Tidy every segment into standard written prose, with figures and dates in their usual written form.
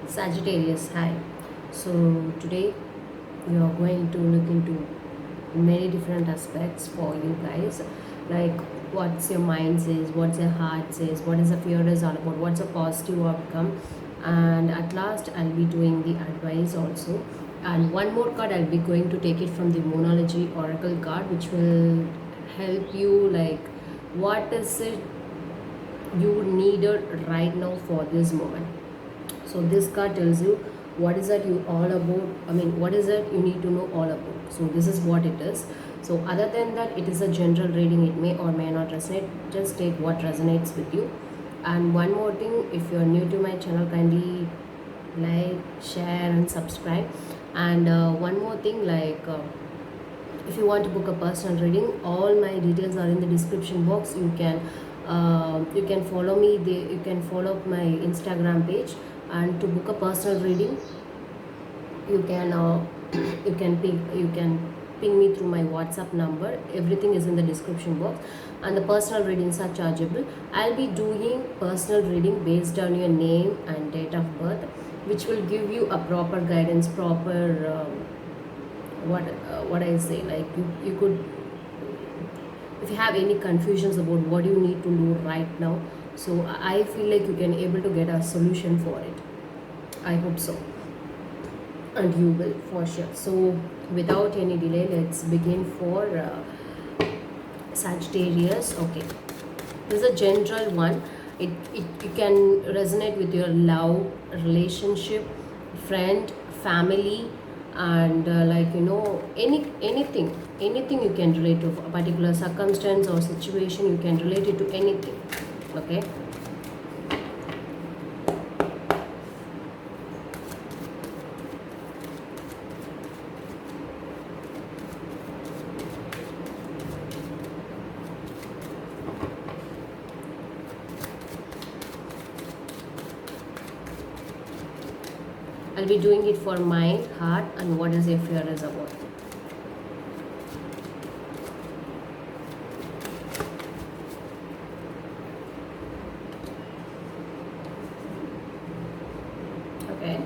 Sagittarius, hi. So today we are going to look into many different aspects for you guys, like what's your mind says, what's your heart says, what is the fear is all about, what's a positive outcome, and at last I'll be doing the advice also. And one more card I'll be going to take it from the Moonology Oracle card, which will help you like what is it you needed right now for this moment. So this card tells you what is that you all about, what is it you need to know all about. So this is what it is. So other than that, it is a general reading. It may or may not resonate. Just take what resonates with you. And one more thing, if you're new to my channel, kindly like, share and subscribe. And one more thing, if you want to book a personal reading, all my details are in the description box. You can follow me there, you can follow my Instagram page, and to book a personal reading you can ping me through my WhatsApp number. Everything is in the description box, and the personal readings are chargeable. I'll be doing personal reading based on your name and date of birth, which will give you a proper guidance, proper what I say, like you could, if you have any confusions about what you need to do right now, so I feel like you can able to get a solution for it. I hope so, and you will for sure. So without any delay, let's begin for Sagittarius. Okay, this is a general one. It can resonate with your love, relationship, friend, family, and anything you can relate to a particular circumstance or situation. You can relate it to anything. Okay, I'll be doing it for mind, heart, and what is your fear is about. Okay,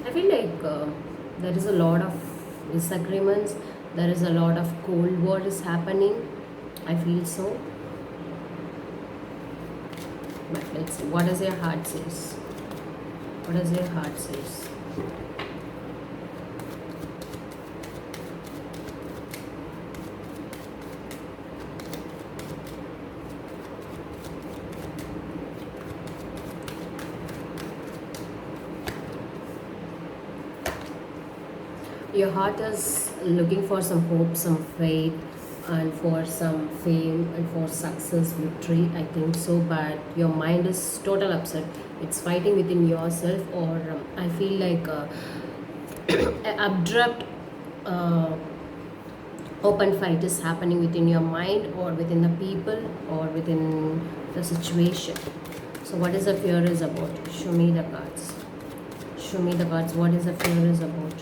I feel like there is a lot of disagreements. There is a lot of cold war is happening. I feel so. But let's see. What does your heart says? What does your heart says? Your heart is looking for some hope, some faith, and for some fame and for success, victory. I think so, but your mind is total upset. It's fighting within yourself, or I feel like an abrupt open fight is happening within your mind, or within the people, or within the situation. So what is the fear is about? Show me the cards. Show me the cards. What is the fear is about?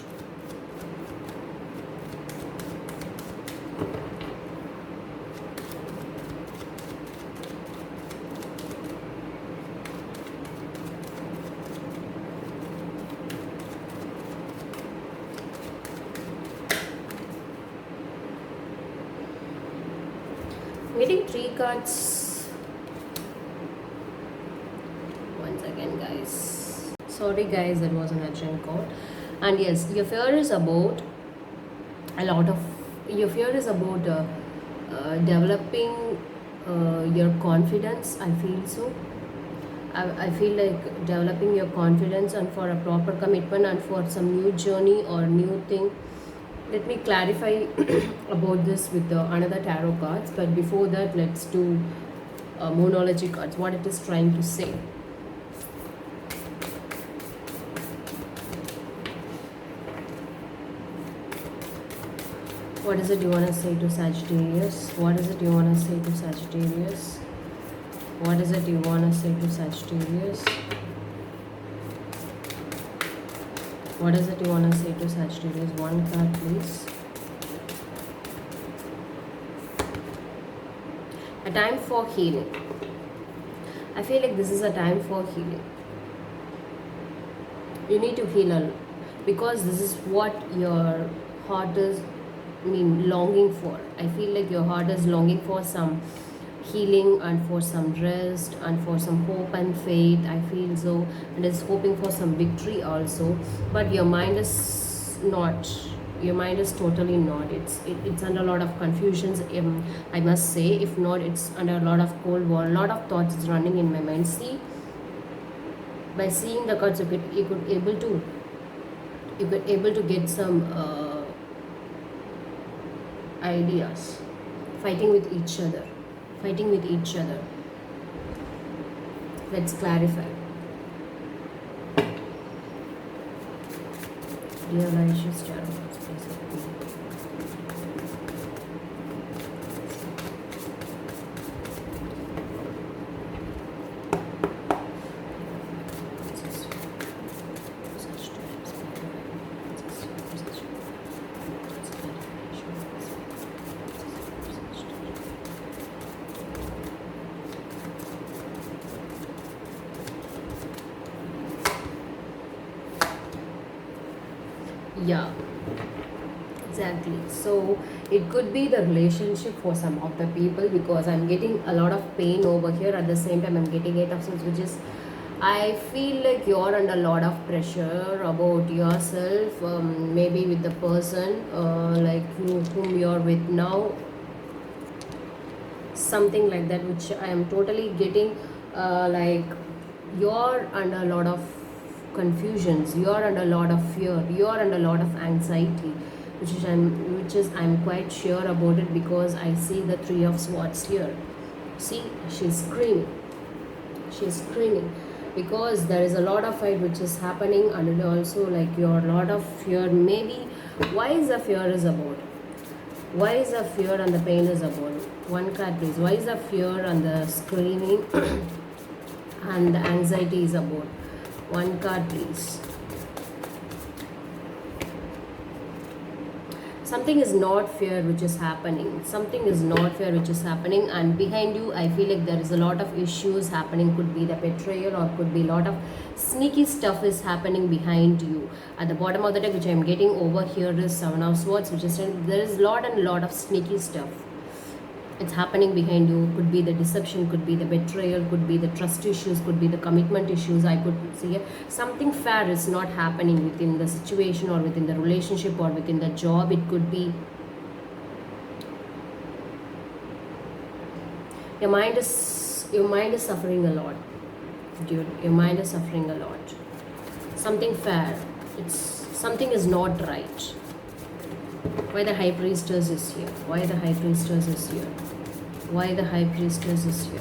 Getting three cards once again, guys. Sorry guys, that was an urgent call. And yes, your fear is about a lot of, your fear is about developing your confidence. I feel so. I feel like developing your confidence, and for a proper commitment, and for some new journey or new thing. Let me clarify about this with another tarot cards, but before that, let's do Moonology cards, what it is trying to say. What is it you want to say to Sagittarius? What is it you want to say to Sagittarius? What is it you want to say to Sagittarius? What is it you want to say to Sagittarius? One card, please. A time for healing. I feel like this is a time for healing. You need to heal because this is what your heart is, I mean, longing for. I feel like your heart is longing for some healing and for some rest and for some hope and faith. I feel so, and is hoping for some victory also. But your mind is not. Your mind is totally not. It's under a lot of confusions. I must say, if not, it's under a lot of cold war. A lot of thoughts is running in my mind. See, by seeing the cards, you could able to get some ideas. Fighting with each other. Fighting with each other. Let's clarify. Realize tarot cards, please help me. Yeah, exactly. So it could be the relationship for some of the people, because I'm getting a lot of pain over here. At the same time, I'm getting Eight of Swords, which is, I feel like you're under a lot of pressure about yourself, maybe with the person like whom you're with now, something like that, which I am totally getting. Like, you're under a lot of confusions, you're under a lot of fear, you're under a lot of anxiety, which is I'm quite sure about it, because I see the Three of Swords here. See, she's screaming because there is a lot of fight which is happening, and also like you're a lot of fear. Maybe why is the fear is about? Why is the fear and the pain is about? One card, please. Why is the fear and the screaming and the anxiety is about? One card, please. Something is not fair which is happening. Something is not fair which is happening, and behind you, I feel like there is a lot of issues happening. Could be the betrayal, or could be a lot of sneaky stuff is happening behind you. At the bottom of the deck, which I am getting over here, is Seven of Swords, which is there is lot of sneaky stuff. It's happening behind you. Could be the deception, could be the betrayal, could be the trust issues, could be the commitment issues. I could see something fair is not happening within the situation, or within the relationship, or within the job. It could be your mind is suffering a lot, dude. Your mind is suffering a lot. Something fair, it's something is not right. Why the High Priestess is here? Why the High Priestess is here? Why the High Priestess is here?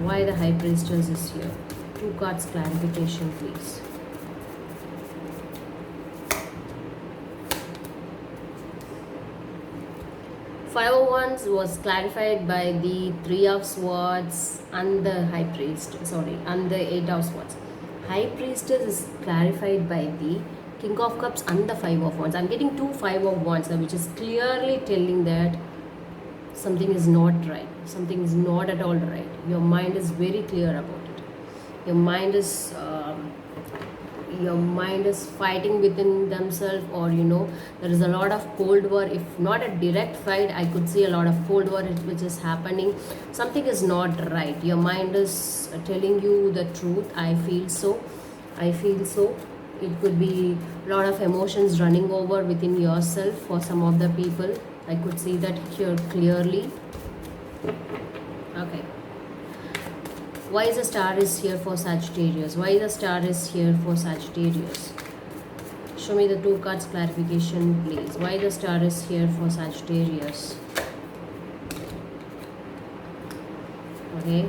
Why the High Priestess is here? Two cards clarification, please. Five of Wands was clarified by the Three of Swords and the High Priest. Sorry, and the Eight of Swords. High Priestess is clarified by the King of Cups and the Five of Wands. I'm getting two Five of Wands, which is clearly telling that something is not right. Something is not at all right. Your mind is very clear about it. Your mind is fighting within themselves, or there is a lot of cold war. If not a direct fight, I could see a lot of cold war which is happening. Something is not right. Your mind is telling you the truth. I feel so. It could be a lot of emotions running over within yourself for some of the people. I could see that here clearly. Okay. Why the Star is here for Sagittarius? Why the Star is here for Sagittarius? Show me the two cards clarification, please. Why the Star is here for Sagittarius? Okay.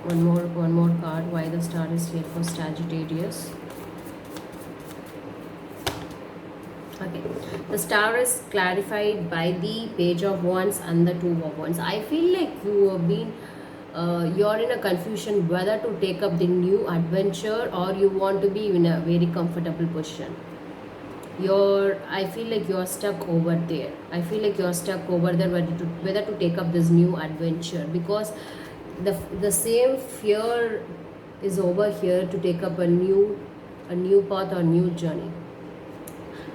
One more card. Why the Star is here for Sagittarius? Okay, the Star is clarified by the Page of Wands and the Two of Wands. I feel like you have been you're in a confusion whether to take up the new adventure, or you want to be in a very comfortable position. I feel like you're stuck over there. I feel like you're stuck over there whether to take up this new adventure, because the same fear is over here to take up a new path or new journey.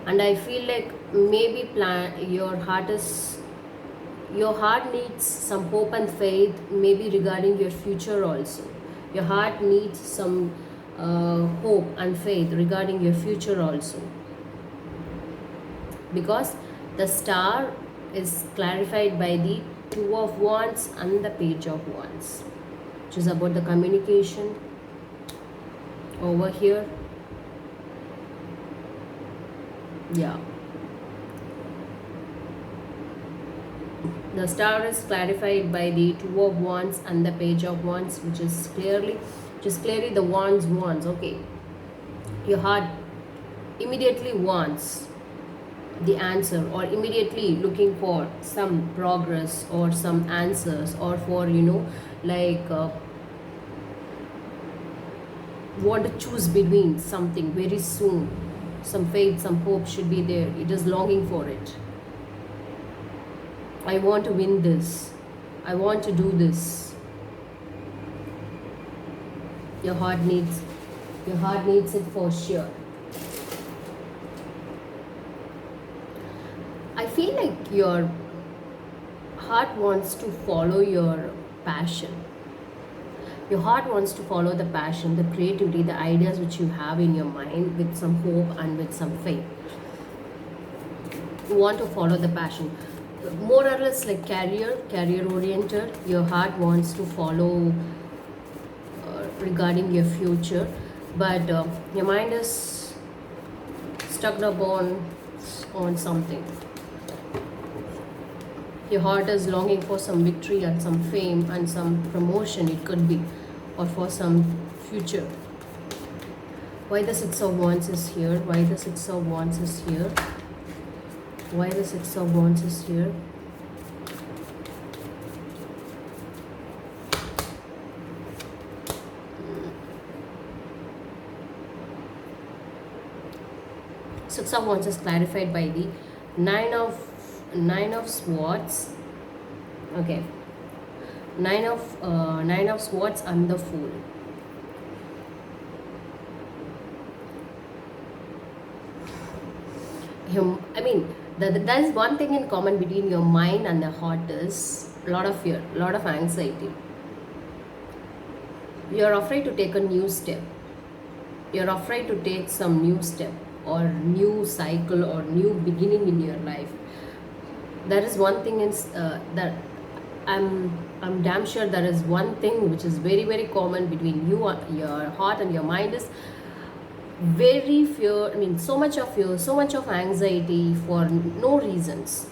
And I feel like maybe plan your heart needs some hope and faith, maybe regarding your future also. Your heart needs some hope and faith regarding your future also, because the star is clarified by the two of wands and the page of wands, which is about the communication over here. Yeah, the star is clarified by the two of wands and the page of wands, which is clearly the wands. Okay, your heart immediately wants the answer, or immediately looking for some progress or some answers, or for like want to choose between something very soon. Some faith, some hope should be there. It is longing for it. I want to win this. I want to do this. Your heart needs it for sure. I feel like your heart wants to follow your passion. Your heart wants to follow the passion, the creativity, the ideas which you have in your mind, with some hope and with some faith. You want to follow the passion. More or less like career oriented. Your heart wants to follow regarding your future, but your mind is stuck up on something. Your heart is longing for some victory and some fame and some promotion, it could be, or for some future. Why the Six of Wands is here? Why the Six of Wands is here? Why the Six of Wands is here? Six of Wands is clarified by the Nine of Swords. Okay, Nine of Swords and the Fool. I mean, that is one thing in common between your mind and the heart is a lot of fear, a lot of anxiety. You're afraid to take a new step. You're afraid to take some new step or new cycle or new beginning in your life. There is one thing that I'm damn sure there is one thing which is very very common between your heart and your mind is very fear. I mean, so much of fear, so much of anxiety for no reasons,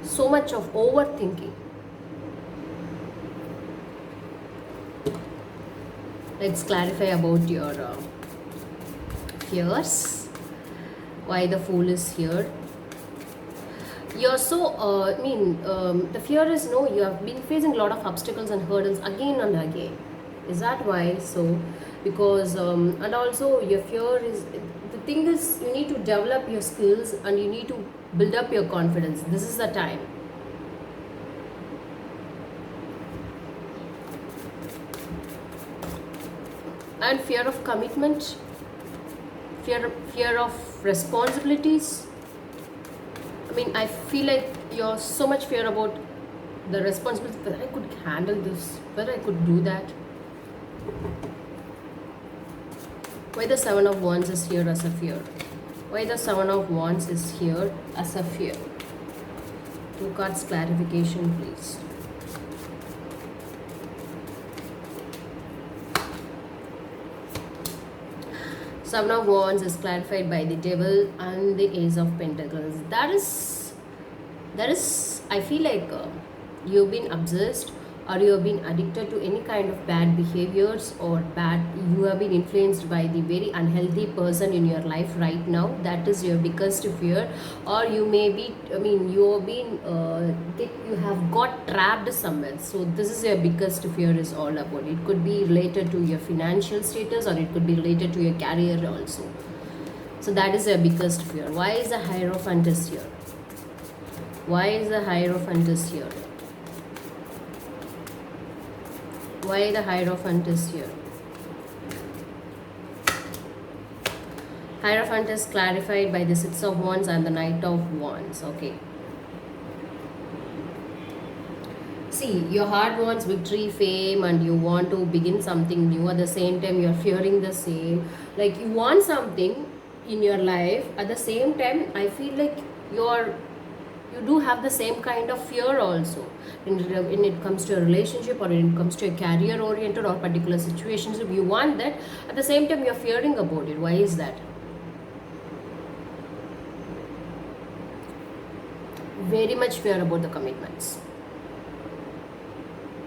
so much of overthinking. Let's clarify about your fears. Why the Fool is here? You're so the fear is, no, you have been facing a lot of obstacles and hurdles again and again. Is that why? So because and also your fear is, the thing is, you need to develop your skills and you need to build up your confidence. This is the time. And fear of commitment, fear of responsibilities. I mean, I feel like you're so much fear about the responsibility, whether I could handle this, whether I could do that. Why the Seven of Wands is here as a fear? Why the Seven of Wands is here as a fear? Two cards clarification, please. Seven of Wands is clarified by the Devil and the Ace of Pentacles. That is, I feel like you've been obsessed, or you have been addicted to any kind of bad behaviors, or you have been influenced by the very unhealthy person in your life right now. That is your biggest fear. Or you may be, I mean, you have been you have got trapped somewhere. So this is your biggest fear is all about. It could be related to your financial status, or it could be related to your career also. So that is your biggest fear. Why is the Hierophant is here? Why is the Hierophant is here? Why the Hierophant is here? Hierophant is clarified by the Six of Wands and the Knight of Wands. Okay. See, your heart wants victory, fame, and you want to begin something new. At the same time, you're fearing the same. Like, you want something in your life. At the same time, I feel like you do have the same kind of fear also when it comes to a relationship, or when it comes to a career oriented or particular situations. If you want that, at the same time you're fearing about it. Why is that? Very much fear about the commitments.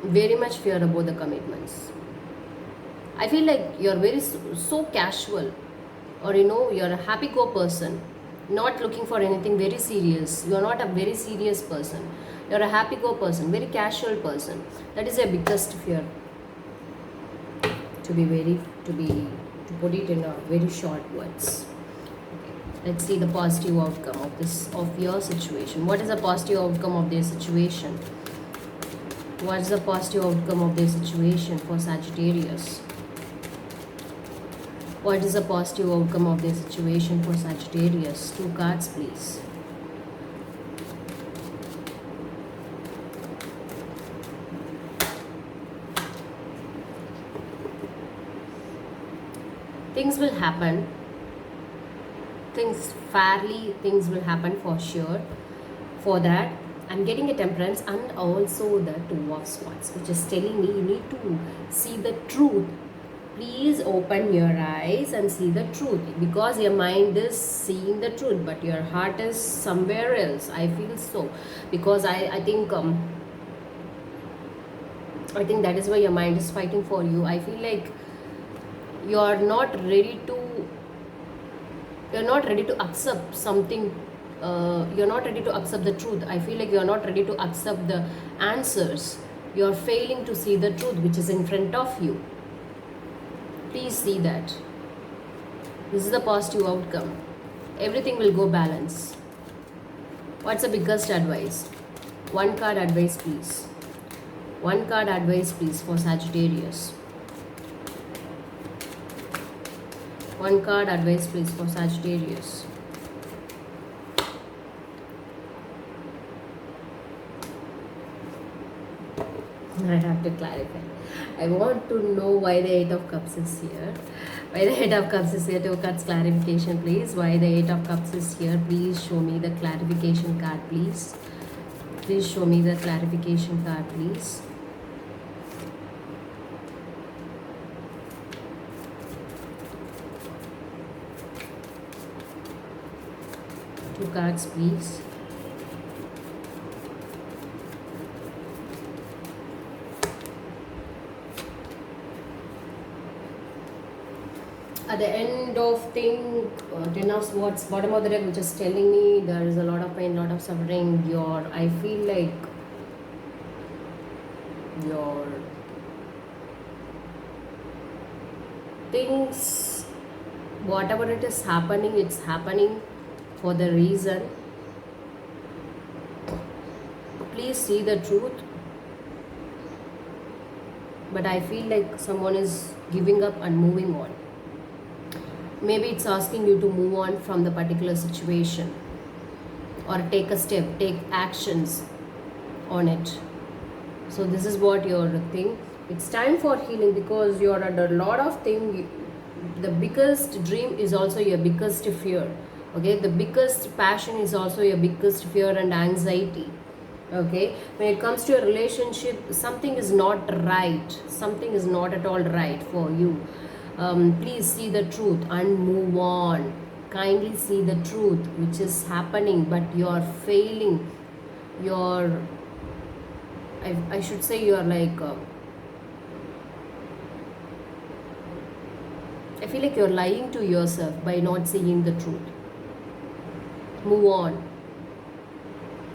Very much fear about the commitments. I feel like you're very so casual, or you're a happy go person, not looking for anything very serious. You're not a very serious person. You're a happy go person, very casual person. That is your biggest fear. To put it in a very short words. Okay. Let's see the positive outcome of your situation. What is the positive outcome of their situation? What is the positive outcome of their situation for Sagittarius? What is the positive outcome of their situation for Sagittarius? 2 cards, please. Things will happen. Things will happen for sure. For that, I'm getting a Temperance and also the 2 of Swords, which is telling me you need to see the truth. Please open your eyes and see the truth, because your mind is seeing the truth but your heart is somewhere else. I feel so, because I think that is why your mind is fighting for you. I feel like you're not ready to accept something. You're not ready to accept the truth. I feel like you're not ready to accept the answers. You're failing to see the truth which is in front of you. Please see that. This is the positive outcome. Everything will go balance. What's the biggest advice? 1 card advice, please. 1 card advice, please, for Sagittarius. 1 card advice, please, for Sagittarius. I have to clarify. I want to know why the 8 of Cups is here. Why the 8 of Cups is here? 2 cards clarification, please. Why the 8 of Cups is here? Please show me the clarification card, please. Please show me the clarification card, please. Two cards, please. At the end of thing, 10 of Swords, bottom of the deck, which is telling me there is a lot of pain, lot of suffering. I feel like your things, whatever it is happening, it's happening for the reason. Please see the truth. But I feel like someone is giving up and moving on. Maybe it's asking you to move on from the particular situation, or take a step, take actions on it. So this is what your thing. It's time for healing, because you're under a lot of things. The biggest dream is also your biggest fear. Okay, the biggest passion is also your biggest fear and anxiety. Okay, when it comes to a relationship, something is not right. Something is not at all right for you. Please see the truth and move on. Kindly see the truth which is happening, but you're failing. I should say you're like I feel like you're lying to yourself by not seeing the truth. Move on.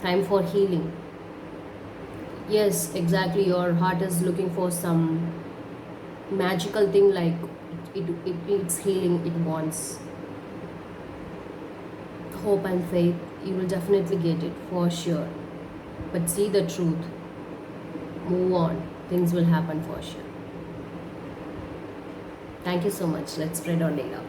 Time for healing. Yes, exactly. Your heart is looking for some magical thing, like it's healing, it wants. hope and faith, you will definitely get it for sure. But see the truth, move on, things will happen for sure. Thank you so much. Let's spread our data.